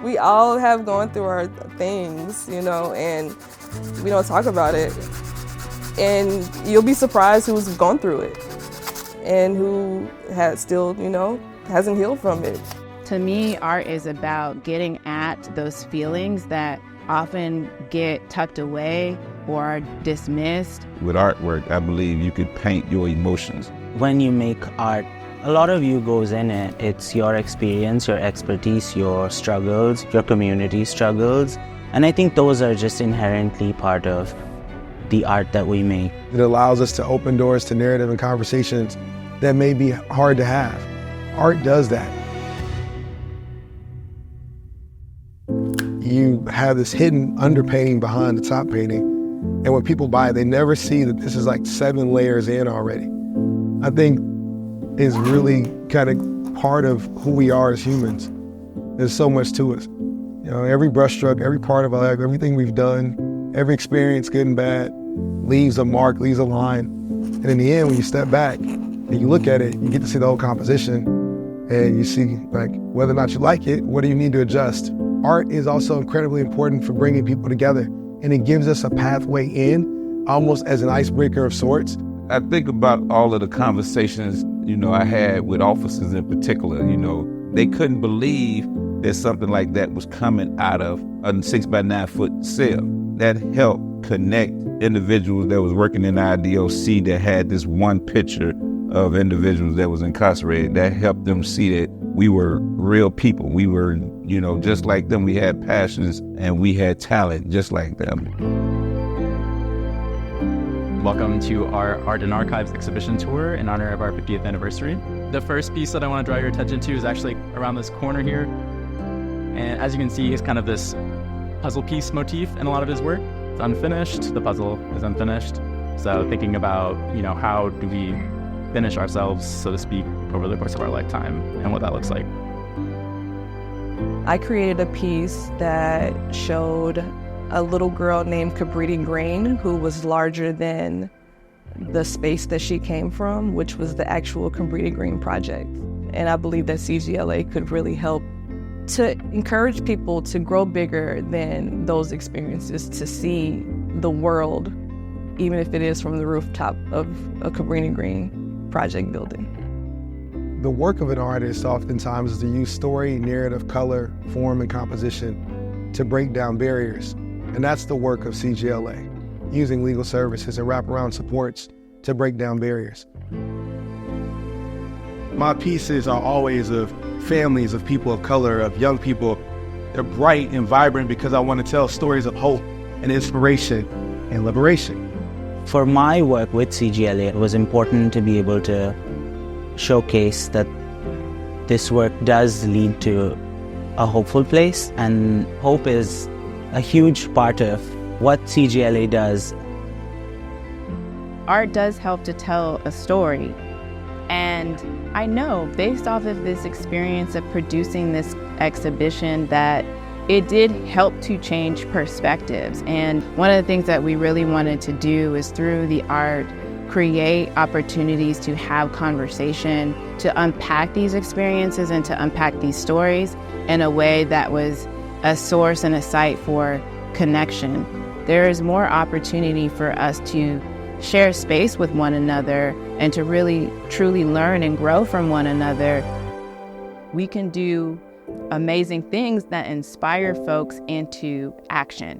We all have gone through our things, you know, and we don't talk about it. And you'll be surprised who's gone through it and who has still, you know, hasn't healed from it. To me, art is about getting at those feelings that often get tucked away or are dismissed. With artwork, I believe you could paint your emotions. When you make art, a lot of you goes in it. It's your experience, your expertise, your struggles, your community struggles. And I think those are just inherently part of the art that we make. It allows us to open doors to narrative and conversations that may be hard to have. Art does that. You have this hidden underpainting behind the top painting, and when people buy it, they never see that this is like 7 layers in already. I think is really kind of part of who we are as humans. There's so much to us. You know, every brushstroke, every part of our life, everything we've done, every experience, good and bad, leaves a mark, leaves a line. And in the end, when you step back and you look at it, you get to see the whole composition, and you see like whether or not you like it, what do you need to adjust? Art is also incredibly important for bringing people together, and it gives us a pathway in, almost as an icebreaker of sorts. I think about all of the conversations, you know, I had with officers in particular. You know, they couldn't believe that something like that was coming out of a 6x9 foot cell. That helped connect individuals that was working in IDOC that had this one picture of individuals that was incarcerated. That helped them see that we were real people. We were, you know, just like them. We had passions and we had talent just like them. Welcome to our Art and Archives exhibition tour in honor of our 50th anniversary. The first piece that I want to draw your attention to is actually around this corner here. And as you can see, it's kind of this puzzle piece motif in a lot of his work. It's unfinished, the puzzle is unfinished. So thinking about, you know, how do we finish ourselves, so to speak, over the course of our lifetime and what that looks like. I created a piece that showed a little girl named Cabrini Green who was larger than the space that she came from, which was the actual Cabrini Green project. And I believe that CGLA could really help to encourage people to grow bigger than those experiences, to see the world, even if it is from the rooftop of a Cabrini Green project building. The work of an artist oftentimes is to use story, narrative, color, form, and composition to break down barriers. And that's the work of CGLA, using legal services and wraparound supports to break down barriers. My pieces are always of families, of people of color, of young people. They're bright and vibrant because I want to tell stories of hope and inspiration and liberation. For my work with CGLA, it was important to be able to showcase that this work does lead to a hopeful place, and hope is a huge part of what CGLA does. Art does help to tell a story. And I know, based off of this experience of producing this exhibition, that it did help to change perspectives. And one of the things that we really wanted to do is, through the art, create opportunities to have conversation, to unpack these experiences and to unpack these stories in a way that was a source and a site for connection. There is more opportunity for us to share space with one another and to really truly learn and grow from one another. We can do amazing things that inspire folks into action.